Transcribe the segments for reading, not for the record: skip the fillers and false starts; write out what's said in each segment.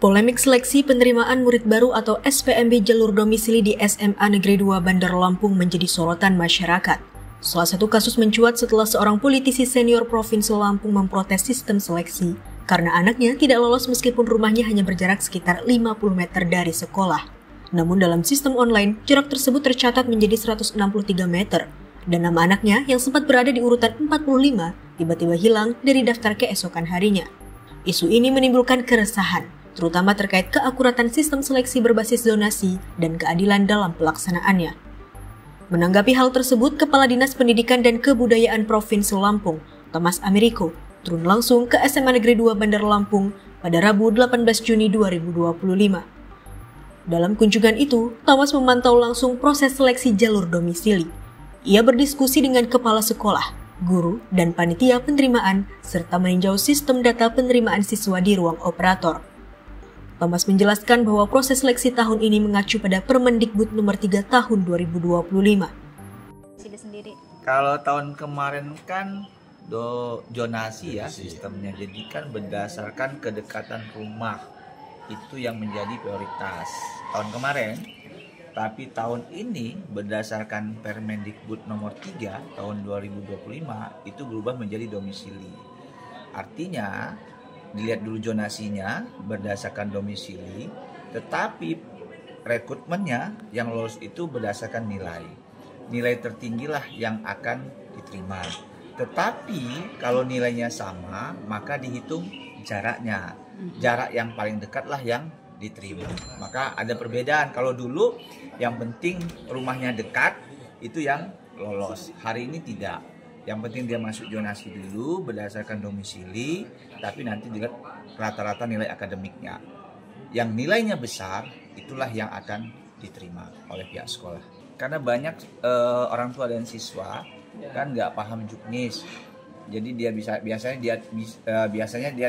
Polemik seleksi penerimaan murid baru atau SPMB jalur domisili di SMA Negeri 2 Bandar Lampung menjadi sorotan masyarakat. Salah satu kasus mencuat setelah seorang politisi senior Provinsi Lampung memprotes sistem seleksi karena anaknya tidak lolos meskipun rumahnya hanya berjarak sekitar 50 meter dari sekolah. Namun dalam sistem online, jarak tersebut tercatat menjadi 163 meter dan nama anaknya yang sempat berada di urutan 45 tiba-tiba hilang dari daftar keesokan harinya. Isu ini menimbulkan keresahan, terutama terkait keakuratan sistem seleksi berbasis zonasi dan keadilan dalam pelaksanaannya. Menanggapi hal tersebut, Kepala Dinas Pendidikan dan Kebudayaan Provinsi Lampung, Thomas Americo, turun langsung ke SMA Negeri 2 Bandar Lampung pada Rabu 18 Juni 2025. Dalam kunjungan itu, Thomas memantau langsung proses seleksi jalur domisili. Ia berdiskusi dengan kepala sekolah, guru, dan panitia penerimaan, serta meninjau sistem data penerimaan siswa di ruang operator. Thomas menjelaskan bahwa proses seleksi tahun ini mengacu pada Permendikbud nomor 3 tahun 2025. Kalau tahun kemarin kan zonasi ya sistemnya, jadi kan berdasarkan kedekatan rumah itu yang menjadi prioritas tahun kemarin. Tapi tahun ini berdasarkan Permendikbud nomor 3 tahun 2025 itu berubah menjadi domisili. Artinya dilihat dulu zonasinya berdasarkan domisili, tetapi rekrutmennya yang lolos itu berdasarkan nilai. Nilai tertinggilah yang akan diterima. Tetapi kalau nilainya sama, maka dihitung jaraknya. Jarak yang paling dekatlah yang diterima. Maka ada perbedaan. Kalau dulu yang penting rumahnya dekat itu yang lolos. Hari ini tidak. Yang penting dia masuk zonasi dulu berdasarkan domisili, tapi nanti dilihat rata-rata nilai akademiknya. Yang nilainya besar, itulah yang akan diterima oleh pihak sekolah. Karena banyak orang tua dan siswa kan nggak paham juknis, jadi dia biasanya dia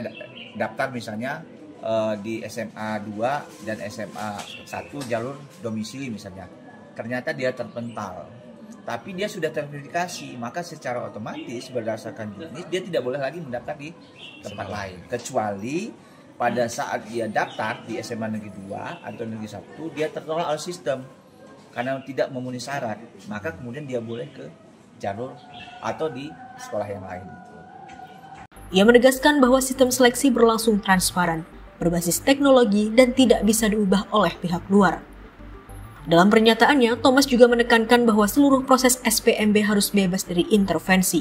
daftar misalnya di SMA 2 dan SMA 1 jalur domisili misalnya. Ternyata dia terpental. Tapi dia sudah terverifikasi, maka secara otomatis berdasarkan juknis dia tidak boleh lagi mendaftar di tempat lain. Kecuali pada saat dia daftar di SMA Negeri 2 atau Negeri 1, dia tertolak oleh sistem karena tidak memenuhi syarat. Maka kemudian dia boleh ke jalur atau di sekolah yang lain. Ia menegaskan bahwa sistem seleksi berlangsung transparan, berbasis teknologi dan tidak bisa diubah oleh pihak luar. Dalam pernyataannya, Thomas juga menekankan bahwa seluruh proses SPMB harus bebas dari intervensi.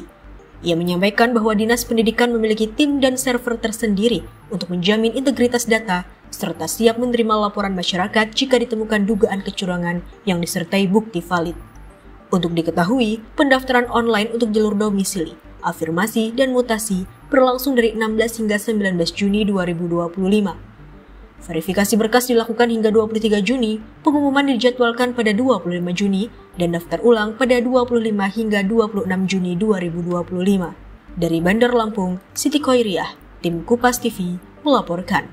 Ia menyampaikan bahwa Dinas Pendidikan memiliki tim dan server tersendiri untuk menjamin integritas data, serta siap menerima laporan masyarakat jika ditemukan dugaan kecurangan yang disertai bukti valid. Untuk diketahui, pendaftaran online untuk jalur domisili, afirmasi, dan mutasi berlangsung dari 16 hingga 19 Juni 2025. Verifikasi berkas dilakukan hingga 23 Juni, pengumuman dijadwalkan pada 25 Juni, dan daftar ulang pada 25 hingga 26 Juni 2025. Dari Bandar Lampung, Siti Khoiriah, tim Kupas TV, melaporkan.